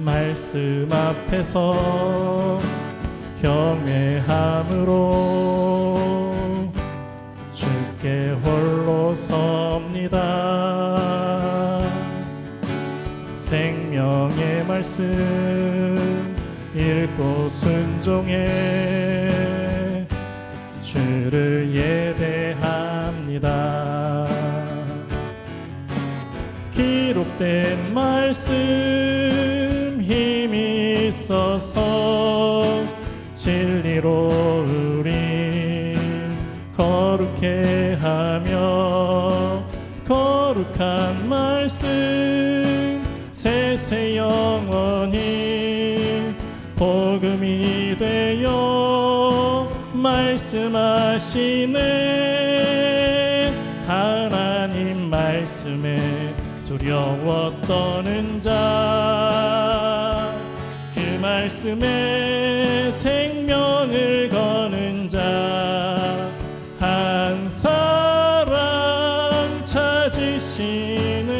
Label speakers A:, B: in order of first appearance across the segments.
A: 말씀 앞에서 경외함으로 주께 홀로 섭니다. 생명의 말씀 읽고 순종해 주를 예배합니다. 기록된 말씀 힘이 있어서 진리로 우리 거룩해 하며 거룩한 말씀 세세 영원히 복음이 되어 말씀하시네. 하나님 말씀에 두려워 떠는 자, 그 말씀에 생명을 거는 자, 한 사람 찾으시는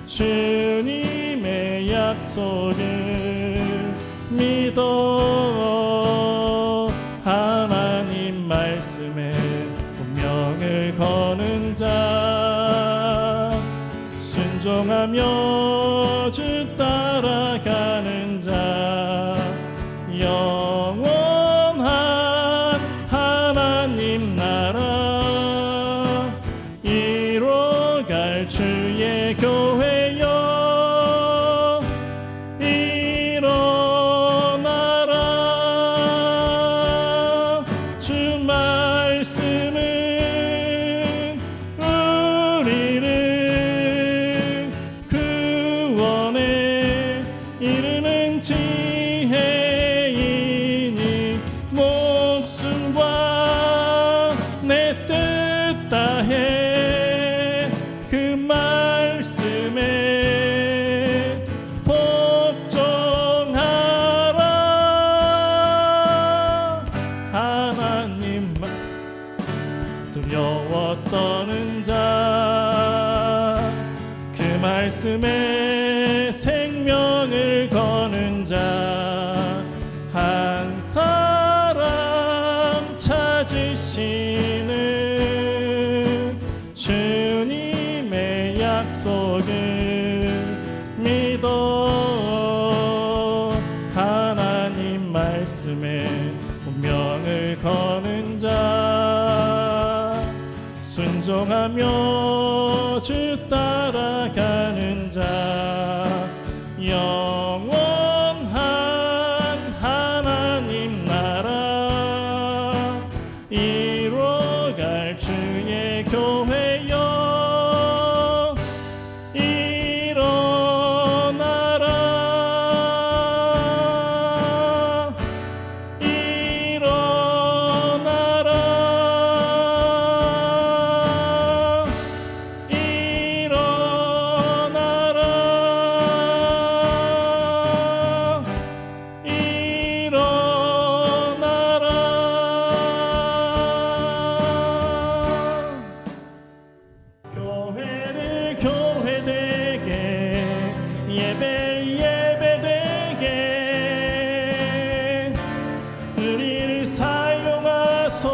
A: 주님의 약속을 믿어. 하나님 말씀에 운명을 거는 자, 순종하며 주 따라가는 자, 영원한 하나님 나라 이뤄갈 주의 교회여 일어나라. 주 말씀은 우리를 구원에 이르는 지혜이니 목숨과 내 뜻 다해 그 말씀에 복종하라. 하나님 두려워 떠는 자, 그 말씀에 생명을 거는 자, 한 사람 찾으시는 주님의 약속을 믿어. 하나님 말씀에 운명을 거는 자, 순종하며 주 따라가는 자, 영원한 하나님 나라 이뤄갈 주의 교회여 일어나라. 일어나라. 교회를 교회되게 예배 예배되게 우리를 사용하소서.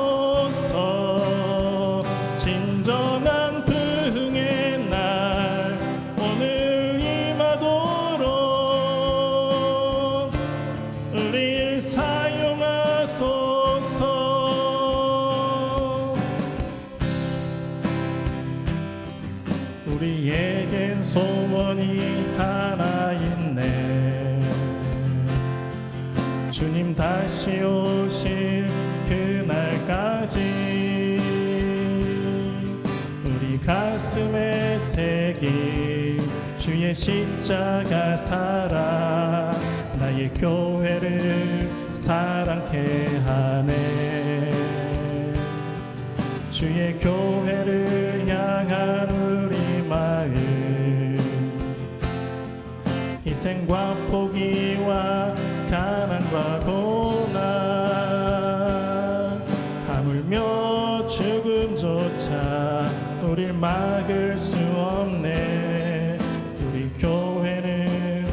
A: 진정한 부흥의 날 오늘 임하도록 우리를 사용하소서. 우리에겐 소원이 하나 있네. 주님 다시 오실 그날까지 우리 가슴에 새긴 주의 십자가 사랑 나의 교회를 사랑케 하네. 주의 교회를 향한 우리 마음, 희생과 포기와 가난과 고난 하물며 죽음조차 우릴 막을 수 없네. 우리 교회는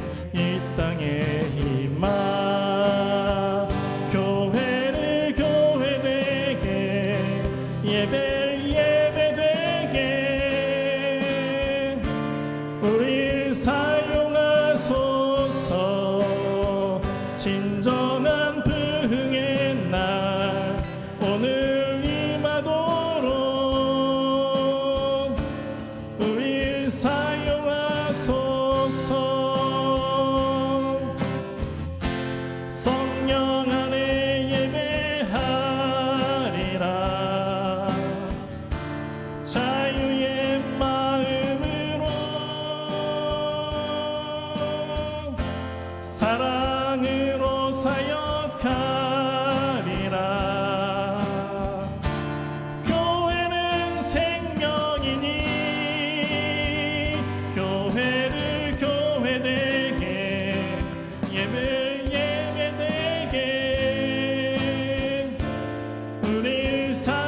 A: 사용하소서. 성령 안에 예배하리라. 자유의 마음으로 사랑으로 사역하리라. 교회는 생명이니 교회를 교회되게 예배를 예배되게 우릴 사용하소서.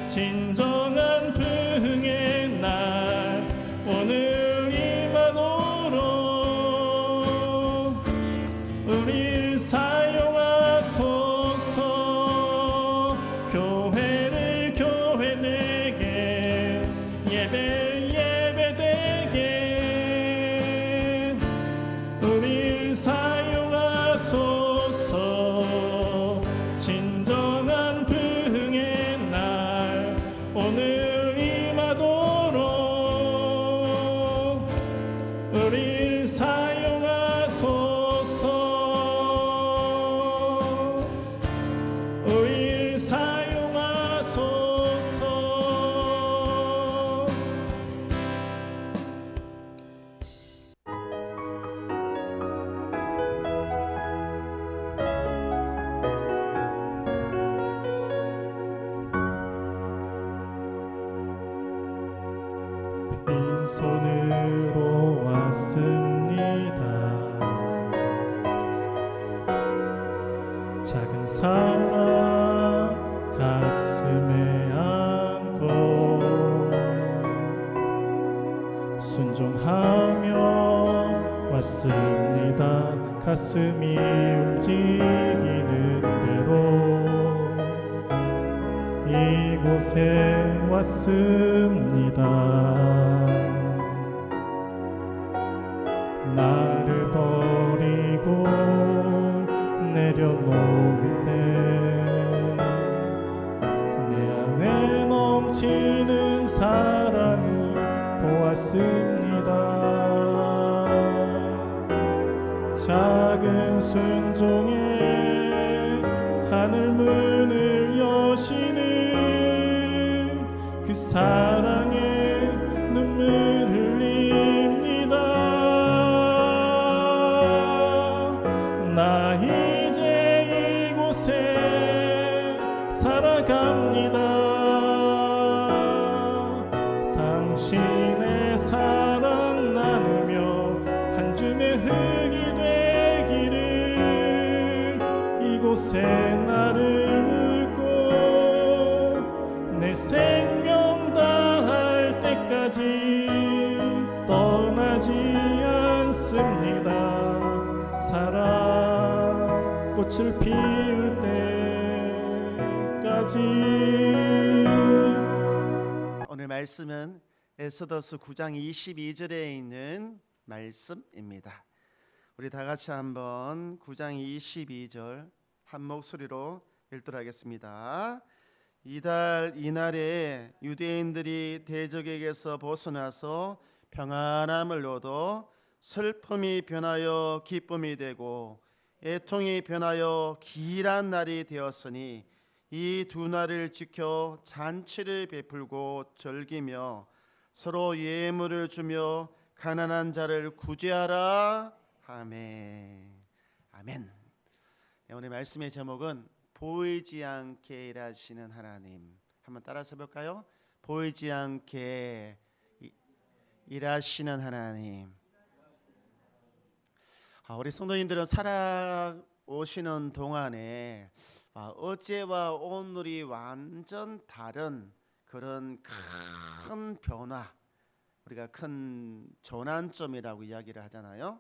A: 진정한 부흥의 날 오늘 임하도록 우릴 사용하소서. 교회를 교회되게 예배 예배되게 우릴 사용하소서. 진정한 부흥의 날 오늘 임하도록 우릴 사용하소서. 우릴 사용하소서. 빈손으로 왔습니다. 작은 사랑 가슴에 안고 순종하며 왔습니다. 가슴이 움직이는 대로 이곳에 왔습니다. 나를 버리고 내려놓을 때 내 안에 넘치는 사랑을 보았습니다. 작은 순종에 하늘 문을 여시는 그 사랑에 눈물 흘립니다. 나 이제 이곳에 살아갑니다. 당신의 사랑 나누며 한 줌의 흙이 되기를. 이곳에 나를 묻고 내 생명 다할 때까지 떠나지 않습니다. 사랑 꽃을 피울 때까지.
B: 오늘 말씀은 에스더서 9장 22절에 있는 말씀입니다. 우리 다 같이 한번 9장 22절 한 목소리로 읽도록 하겠습니다. 이날에 유대인들이 대적에게서 벗어나서 평안함을 얻어 슬픔이 변하여 기쁨이 되고 애통이 변하여 길한 날이 되었으니 이 두 날을 지켜 잔치를 베풀고 즐기며 서로 예물을 주며 가난한 자를 구제하라. 아멘. 아멘. 네, 오늘 말씀의 제목은 보이지 않게 일하시는 하나님. 한번 따라서 볼까요? 보이지 않게 일하시는 하나님. 우리 성도님들은 살아오시는 동안에 어제와 오늘이 완전 다른 그런 큰 변화, 우리가 큰 전환점이라고 이야기를 하잖아요.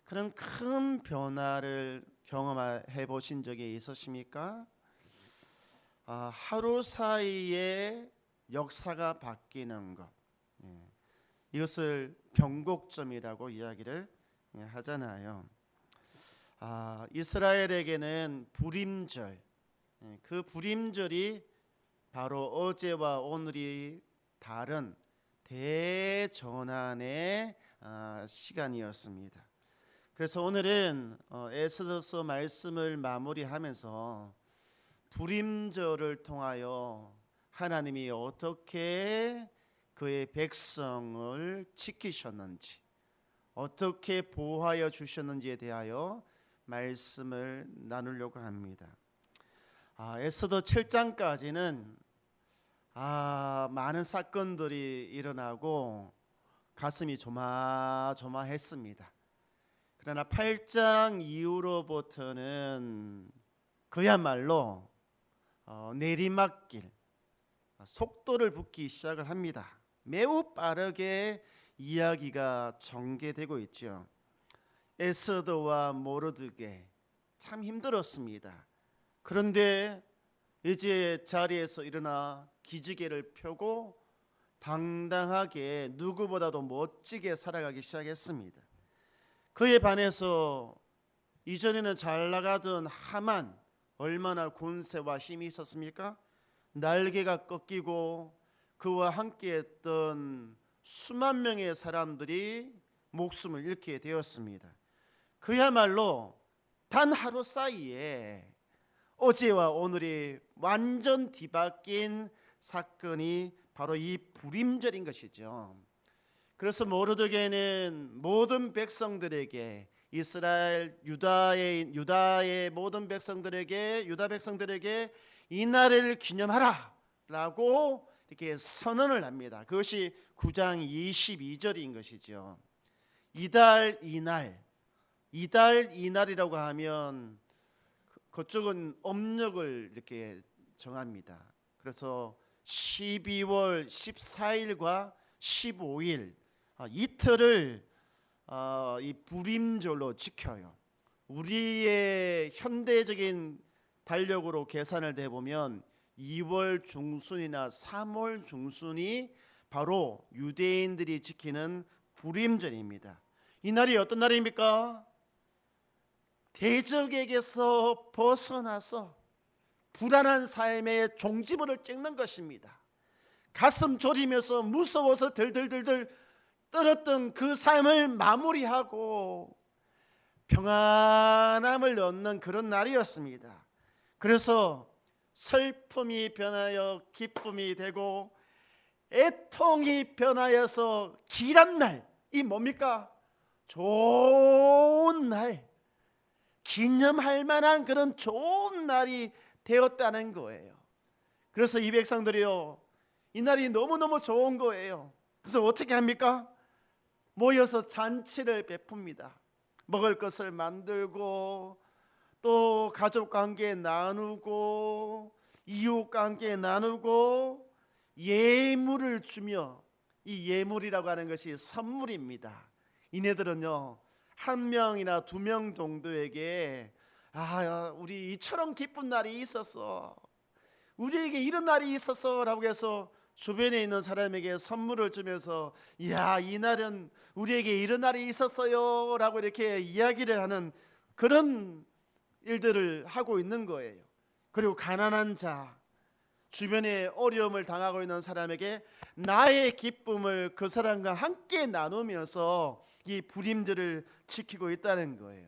B: 그런 큰 변화를 경험해 보신 적이 있으십니까? 하루 사이에 역사가 바뀌는 것, 이것을 변곡점이라고 이야기를 하잖아요. 이스라엘에게는 불임절, 그 불임절이 바로 어제와 오늘이 다른 대전환의 시간이었습니다. 그래서 오늘은 에스더서 말씀을 마무리하면서 불임절을 통하여 하나님이 어떻게 그의 백성을 지키셨는지, 어떻게 보호하여 주셨는지에 대하여 말씀을 나누려고 합니다. 에스더 7장까지는 많은 사건들이 일어나고 가슴이 조마조마했습니다. 그러나 8장 이후로부터는 그야말로 내리막길, 속도를 붙기 시작을 합니다. 매우 빠르게 이야기가 전개되고 있죠. 에스더와 모르드게 참 힘들었습니다. 그런데 이제 자리에서 일어나 기지개를 펴고 당당하게 누구보다도 멋지게 살아가기 시작했습니다. 그에 반해서 이전에는 잘 나가던 하만, 얼마나 권세와 힘이 있었습니까? 날개가 꺾이고 그와 함께했던 수만 명의 사람들이 목숨을 잃게 되었습니다. 그야말로 단 하루 사이에 어제와 오늘이 완전 뒤바뀐 사건이 바로 이 불임절인 것이죠. 그래서 모르드게는 모든 백성들에게, 이스라엘 유다의 모든 백성들에게, 유다 백성들에게 이 날을 기념하라 라고 이렇게 선언을 합니다. 그것이 9장 22절인 것이죠. 이달 이날이라고 하면 그쪽은 음력을 이렇게 정합니다. 그래서 12월 14일과 15일 이틀을 이 불임절로 지켜요. 우리의 현대적인 달력으로 계산을 해보면 2월 중순이나 3월 중순이 바로 유대인들이 지키는 불임절입니다. 이 날이 어떤 날입니까? 대적에게서 벗어나서 불안한 삶의 종지부를 찍는 것입니다. 가슴 졸이면서 무서워서 덜덜덜덜 떨었던 그 삶을 마무리하고 평안함을 얻는 그런 날이었습니다. 그래서 슬픔이 변하여 기쁨이 되고 애통이 변하여서 길한 날, 이 뭡니까? 좋은 날, 기념할 만한 그런 좋은 날이 되었다는 거예요. 그래서 이 백성들이요, 이 날이 너무너무 좋은 거예요. 그래서 어떻게 합니까? 모여서 잔치를 베풉니다. 먹을 것을 만들고 또 가족과 함께 나누고 이웃과 함께 나누고 예물을 주며, 이 예물이라고 하는 것이 선물입니다. 이네들은요, 한 명이나 두 명 정도에게 우리 이처럼 기쁜 날이 있었어, 우리에게 이런 날이 있었어라고 해서 주변에 있는 사람에게 선물을 주면서 이야, 이 날은 우리에게 이런 날이 있었어요 라고 이렇게 이야기를 하는 그런 일들을 하고 있는 거예요. 그리고 가난한 자, 주변에 어려움을 당하고 있는 사람에게 나의 기쁨을 그 사람과 함께 나누면서 이 불임절을 지키고 있다는 거예요.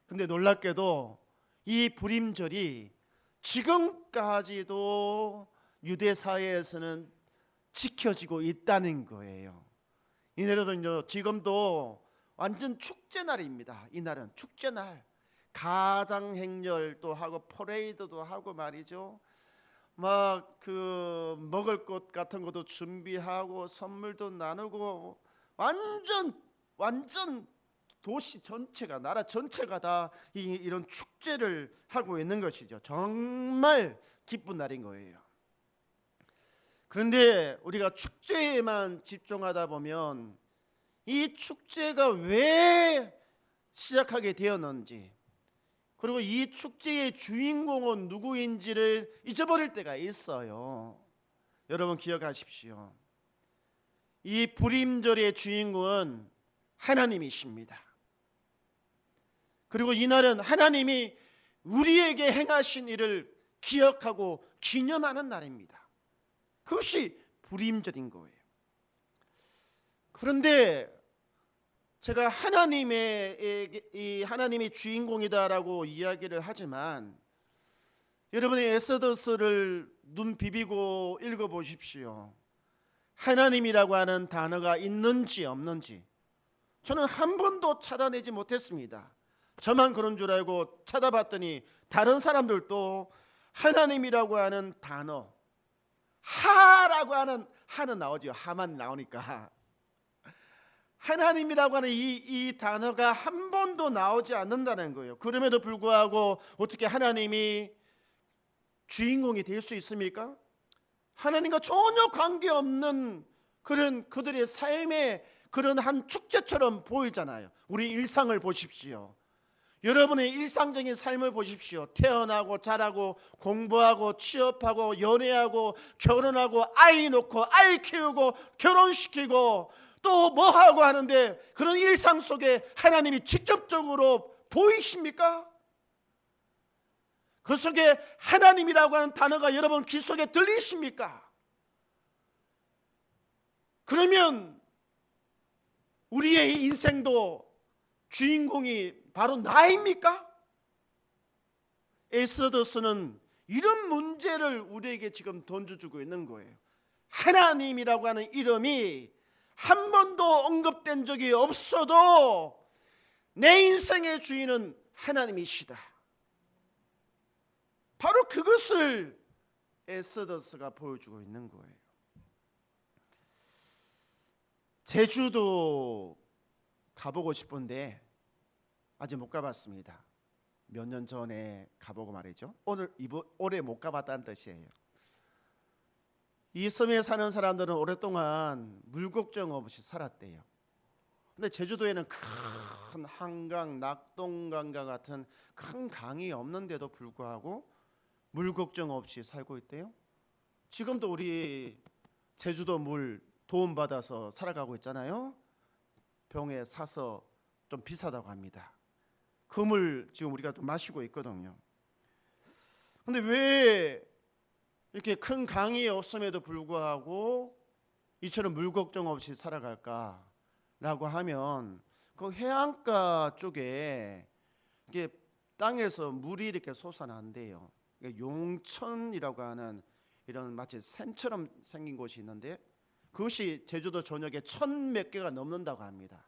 B: 근데 놀랍게도 이 불임절이 지금까지도 유대 사회에서는 지켜지고 있다는 거예요. 이날은요, 지금도 완전 축제 날입니다. 이날은 축제 날, 가장 행렬도 하고 퍼레이드도 하고 말이죠. 막 그 먹을 것 같은 것도 준비하고 선물도 나누고 완전 도시 전체가, 나라 전체가 다 이런 축제를 하고 있는 것이죠. 정말 기쁜 날인 거예요. 그런데 우리가 축제에만 집중하다 보면 이 축제가 왜 시작하게 되었는지, 그리고 이 축제의 주인공은 누구인지를 잊어버릴 때가 있어요. 여러분 기억하십시오. 이 불임절의 주인공은 하나님이십니다. 그리고 이날은 하나님이 우리에게 행하신 일을 기억하고 기념하는 날입니다. 그것이 불임절인 거예요. 그런데 제가 하나님이 주인공이다라고 이야기를 하지만 여러분이 에스더서를 눈 비비고 읽어보십시오. 하나님이라고 하는 단어가 있는지 없는지 저는 한 번도 찾아내지 못했습니다. 저만 그런 줄 알고 찾아봤더니 다른 사람들도 하나님이라고 하는 단어, 하라고 하는 하는 나오죠. 하만 나오니까 하나님이라고 하는 이 단어가 한 번도 나오지 않는다는 거예요. 그럼에도 불구하고 어떻게 하나님이 주인공이 될 수 있습니까? 하나님과 전혀 관계없는 그런 그들의 삶의 그런 한 축제처럼 보이잖아요. 우리 일상을 보십시오. 여러분의 일상적인 삶을 보십시오. 태어나고 자라고 공부하고 취업하고 연애하고 결혼하고 아이 놓고 아이 키우고 결혼시키고 또 뭐 하고 하는데 그런 일상 속에 하나님이 직접적으로 보이십니까? 그 속에 하나님이라고 하는 단어가 여러분 귀 속에 들리십니까? 그러면 우리의 인생도 주인공이 바로 나입니까? 에스더서는 이런 문제를 우리에게 지금 던져주고 있는 거예요. 하나님이라고 하는 이름이 한 번도 언급된 적이 없어도 내 인생의 주인은 하나님이시다. 바로 그것을 에스더서가 보여주고 있는 거예요. 제주도 가보고 싶은데 아직 못 가봤습니다. 몇 년 전에 가보고 말이죠. 올해 못 가봤다는 뜻이에요. 이 섬에 사는 사람들은 오랫동안 물 걱정 없이 살았대요. 근데 제주도에는 큰 한강, 낙동강과 같은 큰 강이 없는데도 불구하고 물 걱정 없이 살고 있대요. 지금도 우리 제주도 물 도움받아서 살아가고 있잖아요. 병에 사서 좀 비싸다고 합니다. 그 물 지금 우리가 좀 마시고 있거든요. 근데 왜 이렇게 큰 강이 없음에도 불구하고 이처럼 물 걱정 없이 살아갈까라고 하면 그 해안가 쪽에 이게 땅에서 물이 이렇게 솟아난대요. 용천이라고 하는 이런 마치 샘처럼 생긴 곳이 있는데 그것이 제주도 전역에 1,000몇 개가 넘는다고 합니다.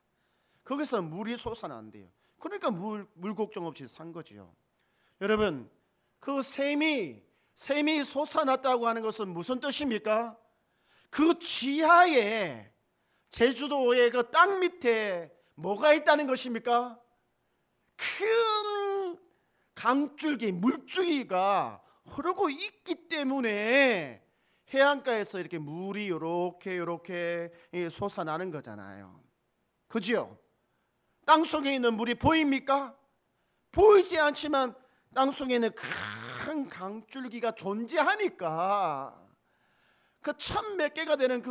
B: 거기서 물이 솟아난대요. 그러니까 물 걱정 없이 산 거지요. 여러분, 그 샘이 솟아났다고 하는 것은 무슨 뜻입니까? 그 지하에 제주도의 그 땅 밑에 뭐가 있다는 것입니까? 큰 강줄기, 물줄기가 흐르고 있기 때문에 해안가에서 이렇게 물이 이렇게 솟아나는 거잖아요. 그죠? 땅 속에 있는 물이 보입니까? 보이지 않지만 땅 속에 있는 큰 강줄기가 존재하니까 그 1,000몇 개가 되는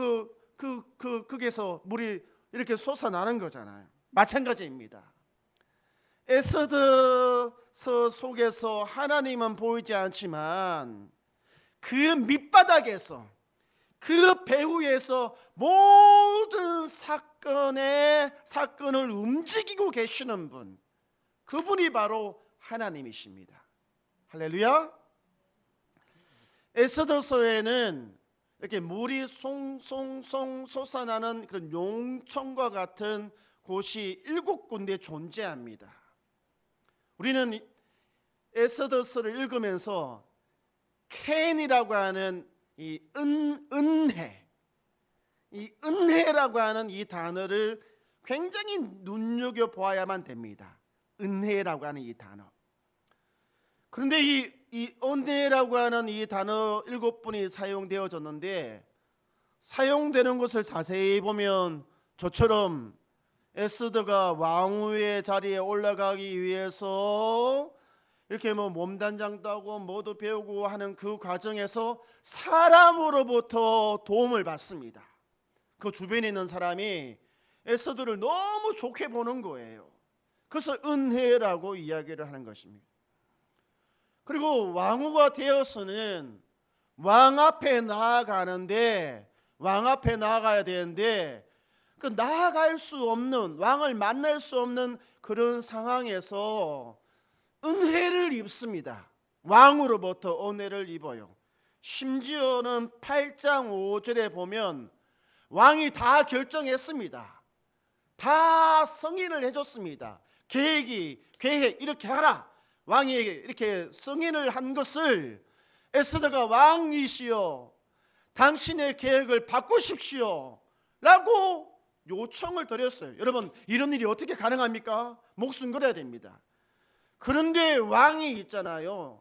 B: 거기에서 물이 이렇게 솟아나는 거잖아요. 마찬가지입니다. 에스더서 속에서 하나님은 보이지 않지만 그 밑바닥에서 그 배후에서 모든 사건을 움직이고 계시는 분, 그분이 바로 하나님이십니다. 할렐루야. 에스더서에는 이렇게 물이 송송송 솟아나는 그런 용천과 같은 곳이 7군데 존재합니다. 우리는 에스더서를 읽으면서 켄이라고 하는 이 은혜라고 하는 이 단어를 굉장히 눈여겨 보아야만 됩니다. 은혜라고 하는 이 단어. 그런데 이 은혜라고 하는 이 단어 7번이 사용되어졌는데 사용되는 것을 자세히 보면 저처럼 에스더가 왕후의 자리에 올라가기 위해서 이렇게 몸단장도 하고 뭐도 배우고 하는 그 과정에서 사람으로부터 도움을 받습니다. 그 주변에 있는 사람이 에스더를 너무 좋게 보는 거예요. 그래서 은혜라고 이야기를 하는 것입니다. 그리고 왕후가 되어서는 왕 앞에 나아가는데 왕 앞에 나아가야 되는데 그 나아갈 수 없는, 왕을 만날 수 없는 그런 상황에서 은혜를 입습니다. 왕으로부터 은혜를 입어요. 심지어는 8장 5절에 보면 왕이 다 결정했습니다. 다 승인을 해줬습니다. 계획 이렇게 하라. 왕이 이렇게 승인을 한 것을 에스더가 왕이시여 당신의 계획을 바꾸십시오 라고 요청을 드렸어요. 여러분, 이런 일이 어떻게 가능합니까? 목숨 걸어야 됩니다. 그런데 왕이 있잖아요,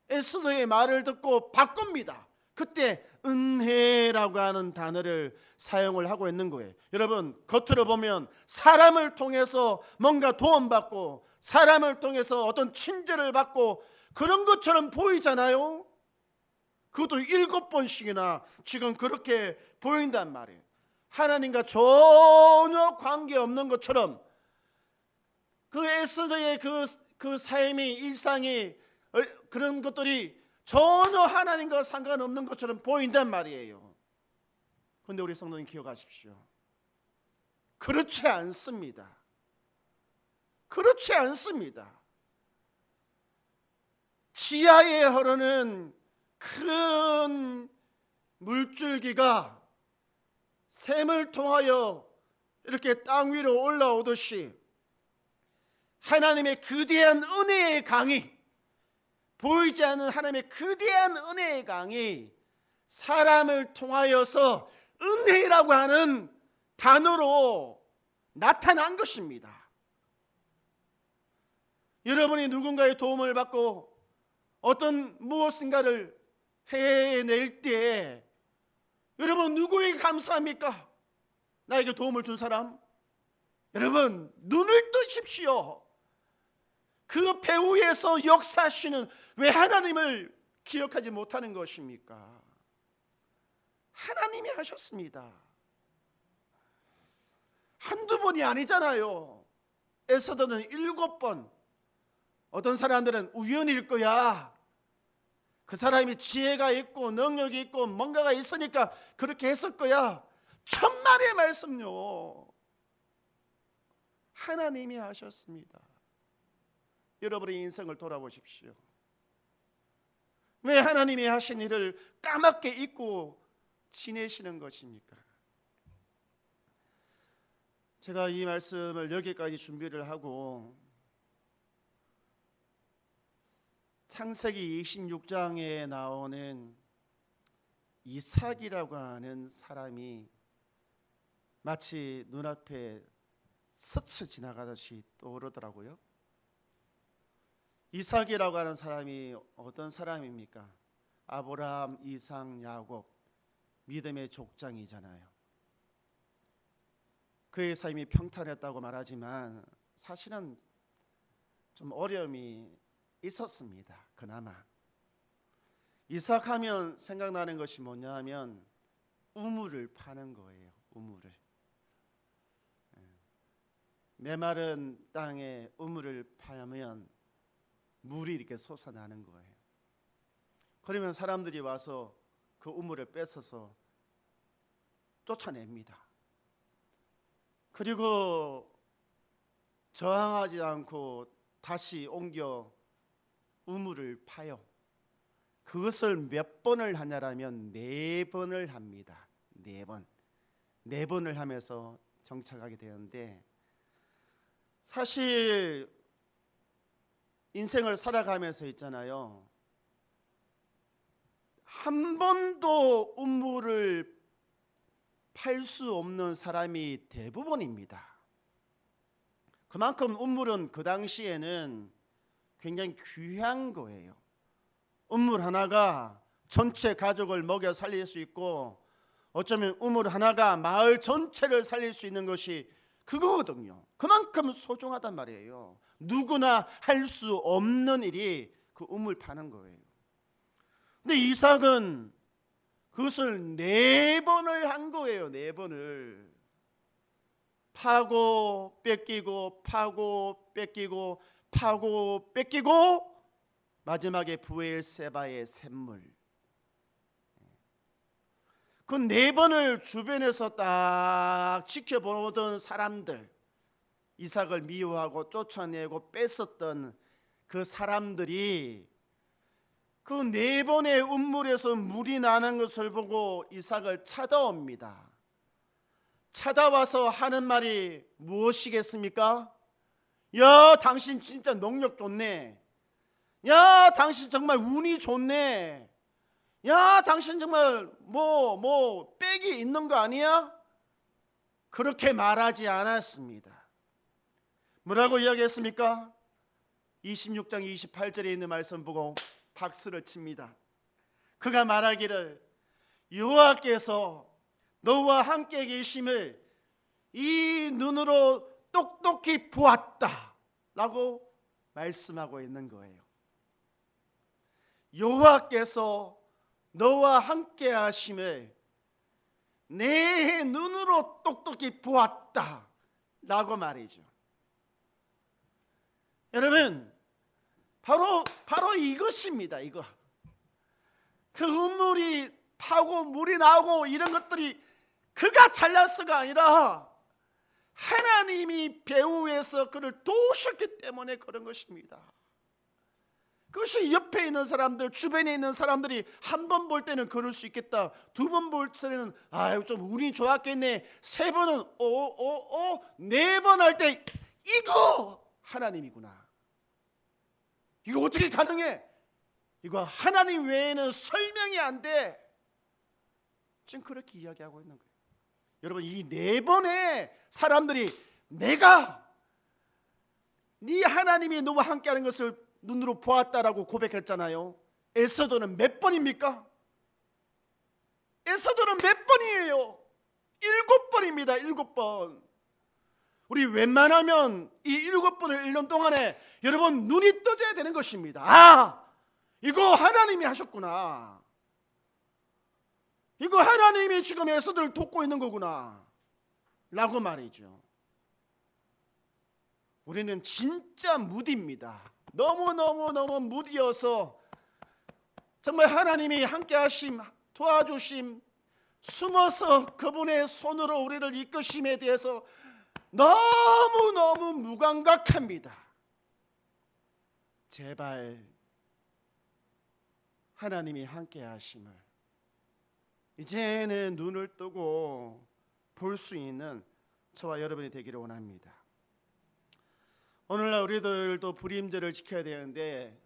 B: 에스더의 말을 듣고 바꿉니다. 그때 은혜라고 하는 단어를 사용을 하고 있는 거예요. 여러분, 겉으로 보면 사람을 통해서 뭔가 도움받고 사람을 통해서 어떤 친절을 받고 그런 것처럼 보이잖아요. 그것도 7번씩이나 지금 그렇게 보인단 말이에요. 하나님과 전혀 관계없는 것처럼 그 에스더의 그 삶이, 일상이, 그런 것들이 전혀 하나님과 상관없는 것처럼 보인단 말이에요. 그런데 우리 성도님 기억하십시오. 그렇지 않습니다. 그렇지 않습니다. 지하에 흐르는 큰 물줄기가 샘을 통하여 이렇게 땅 위로 올라오듯이 하나님의 거대한 은혜의 강이, 보이지 않는 하나님의 거대한 은혜의 강이 사람을 통하여서 은혜라고 하는 단어로 나타난 것입니다. 여러분이 누군가의 도움을 받고 어떤 무엇인가를 해낼 때 여러분 누구에게 감사합니까? 나에게 도움을 준 사람? 여러분, 눈을 뜨십시오. 그 배후에서 역사하시는 왜 하나님을 기억하지 못하는 것입니까? 하나님이 하셨습니다. 한두 번이 아니잖아요. 에스더는 7번. 어떤 사람들은 우연일 거야. 그 사람이 지혜가 있고 능력이 있고 뭔가가 있으니까 그렇게 했을 거야. 천만의 말씀요. 하나님이 하셨습니다. 여러분의 인생을 돌아보십시오. 왜 하나님이 하신 일을 까맣게 잊고 지내시는 것입니까? 제가 이 말씀을 여기까지 준비를 하고 창세기 26장에 나오는 이삭이라고 하는 사람이 마치 눈앞에 스쳐 지나가듯이 떠오르더라고요. 이삭이라고 하는 사람이 어떤 사람입니까? 아브라함, 이삭, 야곱, 믿음의 족장이잖아요. 그의 삶이 평탄했다고 말하지만 사실은 좀 어려움이 있었습니다. 그나마 이삭하면 생각나는 것이 뭐냐 하면 우물을 파는 거예요. 우물을. 메마른 땅에 우물을 파면 물이 이렇게 솟아나는 거예요. 그러면 사람들이 와서 그 우물을 뺏어서 쫓아냅니다. 그리고 저항하지 않고 다시 옮겨 우물을 파요. 그것을 몇 번을 하냐라면 4번을 합니다. 4번. 4번을 하면서 정착하게 되는데, 사실 인생을 살아가면서 있잖아요, 한 번도 우물을 팔 수 없는 사람이 대부분입니다. 그만큼 우물은 그 당시에는 굉장히 귀한 거예요. 우물 하나가 전체 가족을 먹여 살릴 수 있고, 어쩌면 우물 하나가 마을 전체를 살릴 수 있는 것이 그거거든요. 그만큼 소중하단 말이에요. 누구나 할 수 없는 일이 그 우물 파는 거예요. 근데 이삭은 그것을 4번을 한 거예요. 4번을 파고 뺏기고 파고 뺏기고 파고 뺏기고 마지막에 브엘세바의 샘물. 그 네 번을 주변에서 딱 지켜보던 사람들, 이삭을 미워하고 쫓아내고 뺐었던 그 사람들이 그 네 번의 운물에서 물이 나는 것을 보고 이삭을 찾아옵니다. 찾아와서 하는 말이 무엇이겠습니까? 야, 당신 진짜 능력 좋네. 야, 당신 정말 운이 좋네. 야, 당신 정말 뭐 빽이 있는 거 아니야? 그렇게 말하지 않았습니다. 뭐라고 이야기했습니까? 26장 28절에 있는 말씀 보고 박수를 칩니다. 그가 말하기를 여호와께서 너와 함께 계심을 이 눈으로 똑똑히 보았다 라고 말씀하고 있는 거예요. 여호와께서 너와 함께 하심을 내 눈으로 똑똑히 보았다 라고 말이죠. 여러분, 바로 이것입니다. 이거 그 음물이 파고 물이 나오고 이런 것들이 그가 잘났어가 아니라 하나님이 배후에서 그를 도우셨기 때문에 그런 것입니다. 그것이 옆에 있는 사람들, 주변에 있는 사람들이 한 번 볼 때는 그럴 수 있겠다. 두 번 볼 때는 아유 좀 운이 좋았겠네. 세 번은 네 번 할 때 이거 하나님이구나. 이거 어떻게 가능해? 이거 하나님 외에는 설명이 안 돼. 지금 그렇게 이야기하고 있는 거예요. 여러분, 이 네 번의 사람들이 내가 네 하나님이 너와 함께하는 것을 눈으로 보았다라고 고백했잖아요. 에스더는 몇 번입니까? 에스더는 몇 번이에요? 7번입니다. 7번. 우리 웬만하면 이 7번을 읽는 동안에 여러분 눈이 떠져야 되는 것입니다. 아, 이거 하나님이 하셨구나. 이거 하나님이 지금 에스더를 돕고 있는 거구나 라고 말이죠. 우리는 진짜 무디입니다. 너무 무디여서 정말 하나님이 함께 하심, 도와주심, 숨어서 그분의 손으로 우리를 이끄심에 대해서 너무 무감각합니다. 제발 하나님이 함께 하심을 이제는 눈을 뜨고 볼 수 있는 저와 여러분이 되기를 원합니다. 오늘날 우리들도 불임절을 지켜야 되는데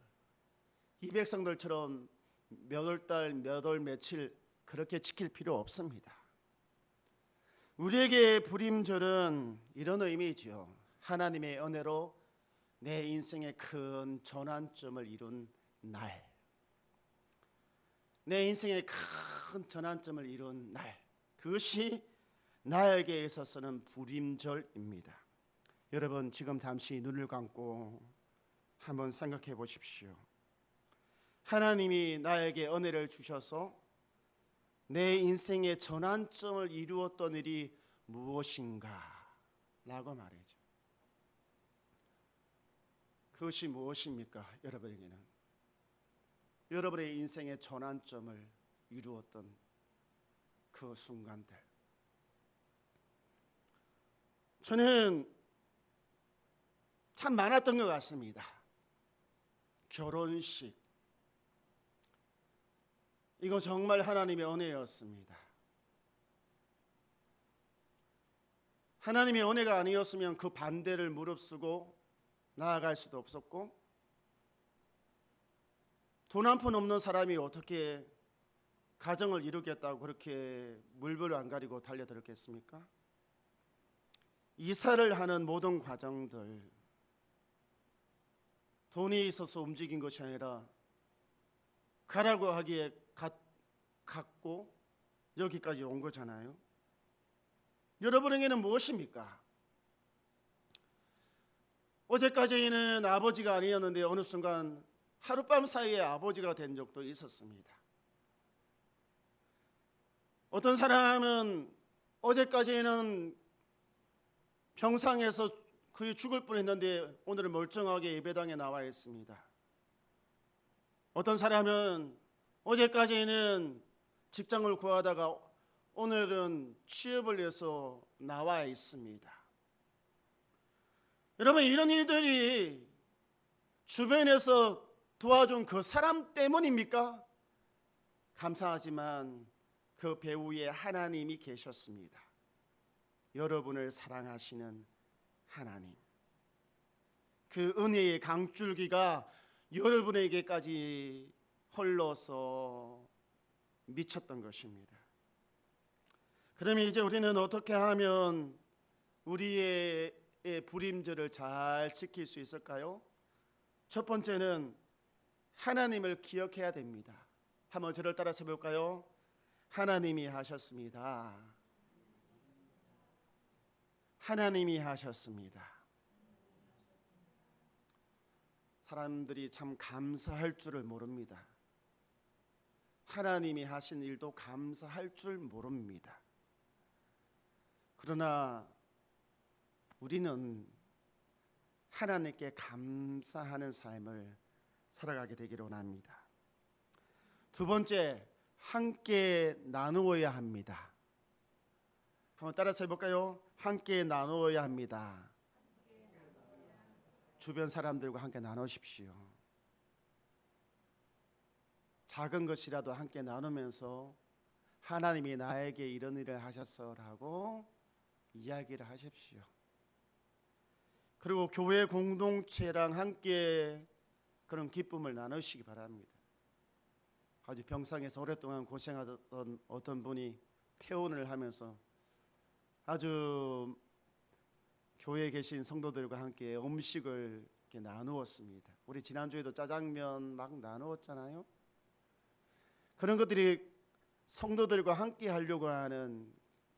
B: 이 백성들처럼 몇 월 달, 몇 월 며칠 그렇게 지킬 필요 없습니다. 우리에게 불임절은 이런 의미죠. 하나님의 은혜로 내 인생의 큰 전환점을 이룬 날, 내 인생의 큰 전환점을 이룬 날, 그것이 나에게 있어서는 불임절입니다. 여러분, 지금 잠시 눈을 감고 한번 생각해 보십시오. 하나님이 나에게 은혜를 주셔서 내 인생의 전환점을 이루었던 일이 무엇인가 라고 말이죠. 그것이 무엇입니까? 여러분에게는 여러분의 인생의 전환점을 이루었던 그 순간들, 저는 참 많았던 것 같습니다. 결혼식, 이거 정말 하나님의 은혜였습니다. 하나님의 은혜가 아니었으면 그 반대를 무릅쓰고 나아갈 수도 없었고, 돈 한 푼 없는 사람이 어떻게 가정을 이루겠다고 그렇게 물불을 안 가리고 달려들었겠습니까? 이사를 하는 모든 과정들, 돈이 있어서 움직인 것이 아니라 가라고 하기에 갔고 여기까지 온 거잖아요. 여러분에게는 무엇입니까? 어제까지는 아버지가 아니었는데 어느 순간 하룻밤 사이에 아버지가 된 적도 있었습니다. 어떤 사람은 어제까지는 병상에서 거의 죽을 뻔했는데 오늘은 멀쩡하게 예배당에 나와 있습니다. 어떤 사람은 어제까지는 직장을 구하다가 오늘은 취업을 위해서 나와 있습니다. 여러분, 이런 일들이 주변에서 도와준 그 사람 때문입니까? 감사하지만 그 배후에 하나님이 계셨습니다. 여러분을 사랑하시는 하나님. 그 은혜의 강줄기가 여러분에게까지 흘러서 미쳤던 것입니다. 그러면 이제 우리는 어떻게 하면 우리의 불임절을 잘 지킬 수 있을까요? 첫 번째는 하나님을 기억해야 됩니다. 한번 저를 따라서 볼까요? 하나님이 하셨습니다. 하나님이 하셨습니다. 사람들이 참 감사할 줄을 모릅니다. 하나님이 하신 일도 감사할 줄 모릅니다. 그러나 우리는 하나님께 감사하는 삶을 살아가게 되기를 원합니다. 두 번째, 함께 나누어야 합니다. 한번 따라서 해볼까요? 함께 나누어야 합니다. 주변 사람들과 함께 나누십시오. 작은 것이라도 함께 나누면서 하나님이 나에게 이런 일을 하셨어라고 이야기를 하십시오. 그리고 교회 공동체랑 함께 그런 기쁨을 나누시기 바랍니다. 아주 병상에서 오랫동안 고생하던 어떤 분이 퇴원을 하면서 아주 교회에 계신 성도들과 함께 음식을 이렇게 나누었습니다. 우리 지난주에도 짜장면 막 나누었잖아요. 그런 것들이 성도들과 함께 하려고 하는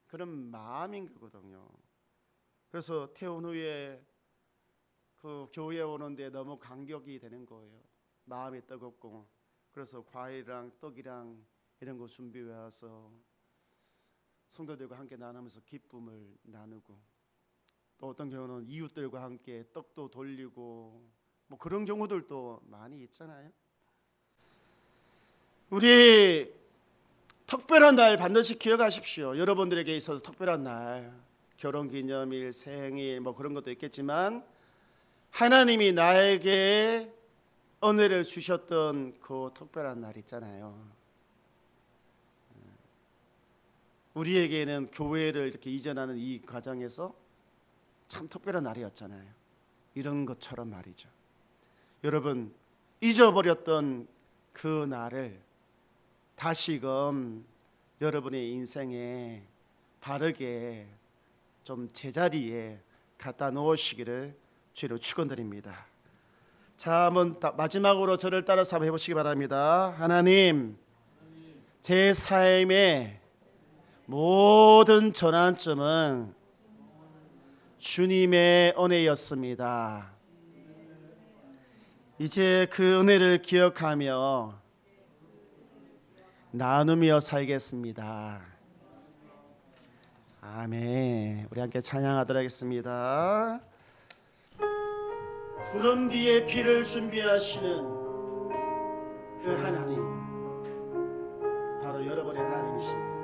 B: 그런 마음인 거거든요. 그래서 퇴원 후에 그 교회에 오는데 너무 감격이 되는 거예요. 마음이 뜨겁고. 그래서 과일이랑 떡이랑 이런 거 준비해 와서 성도들과 함께 나누면서 기쁨을 나누고, 또 어떤 경우는 이웃들과 함께 떡도 돌리고 뭐 그런 경우들도 많이 있잖아요. 우리 특별한 날 반드시 기억하십시오. 여러분들에게 있어서 특별한 날, 결혼기념일, 생일 뭐 그런 것도 있겠지만 하나님이 나에게 은혜를 주셨던 그 특별한 날 있잖아요. 우리에게는 교회를 이렇게 이전하는 이 과정에서 참 특별한 날이었잖아요. 이런 것처럼 말이죠. 여러분, 잊어버렸던 그 날을 다시금 여러분의 인생에 바르게 좀 제자리에 갖다 놓으시기를 주로 축원드립니다. 자, 한번 마지막으로 저를 따라서 한번 해보시기 바랍니다. 하나님, 제 삶의 모든 전환점은 주님의 은혜였습니다. 이제 그 은혜를 기억하며 나누며 살겠습니다. 아멘. 우리 함께 찬양하도록 하겠습니다. 구름 뒤에 비를 준비하시는 그 하나님, 바로 여러분의 하나님이십니다.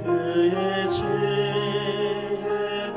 B: 그의 지혜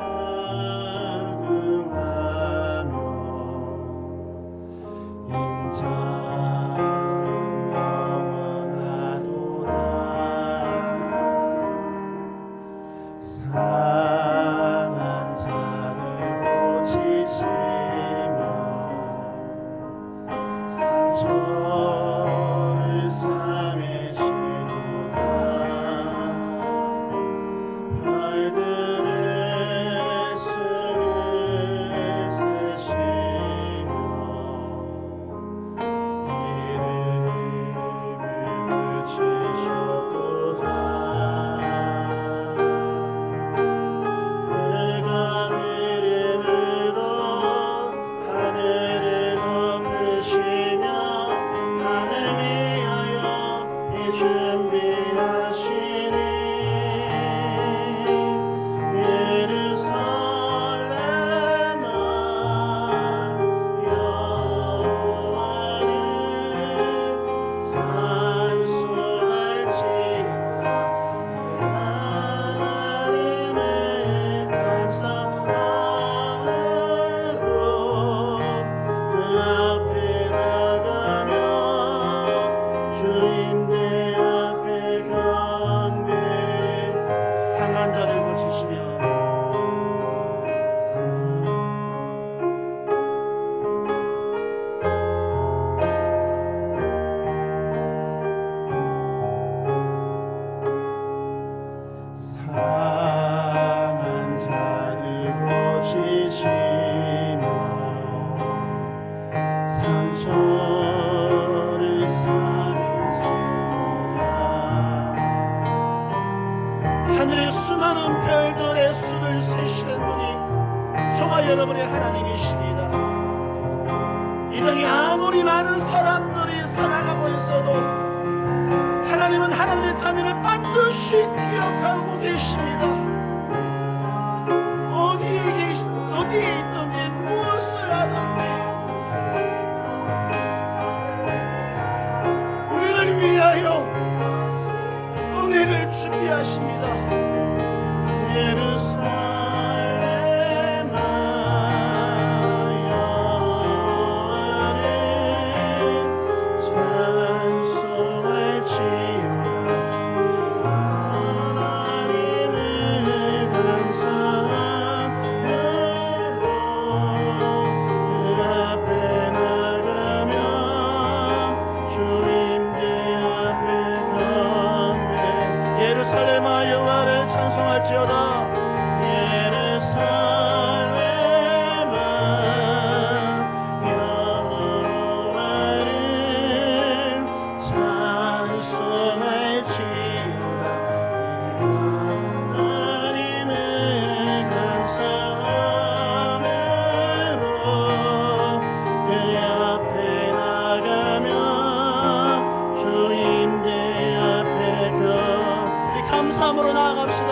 B: 모든 별들의 수를 세시는 분이 저와 여러분의 하나님이십니다. 이 땅에 아무리 많은 사람들이 살아가고 있어도 하나님은 하나님의 자녀를 반드시 기억하고 계십니다. 어디에 있든지 무엇을 하든지 우리를 위하여 은혜를 준비하십니다. 예루살렘아 여호와를 찬송할지어다. 하나님을 감사하며 그 앞에 나가며 주님께 앞에 건네. 예루살렘아 여호와를 찬송할지어다. 예루살렘아 여호와를 찬송할지어다. 하나님을 감사하므로 그 앞에 나가며 주님께 앞에 이 감사함으로 나아갑시다.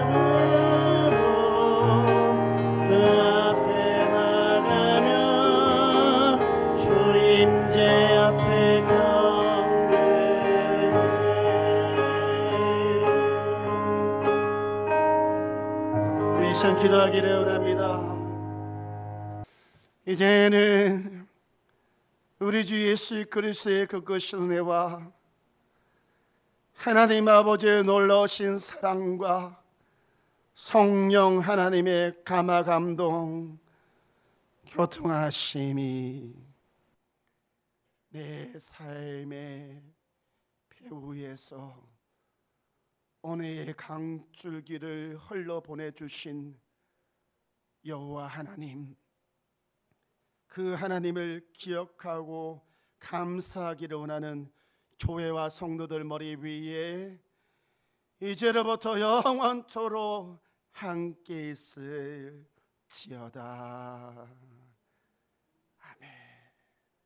B: 감사함으로 그 앞에 나가며 주님께 앞에 경배. 우리 이 시간 기도하기를 원합니다. 이제는 우리 주 예수 그리스도의 그것이 은혜와 하나님 아버지의 놀라우신 사랑과 성령 하나님의 감화 감동 교통하심이 내 삶의 배후에서 은혜의 강줄기를 흘러보내주신 여호와 하나님, 그 하나님을 기억하고 감사하기를 원하는 교회와 성도들 머리 위에 이제로부터 영원토록 함께 있을지어다. 아멘.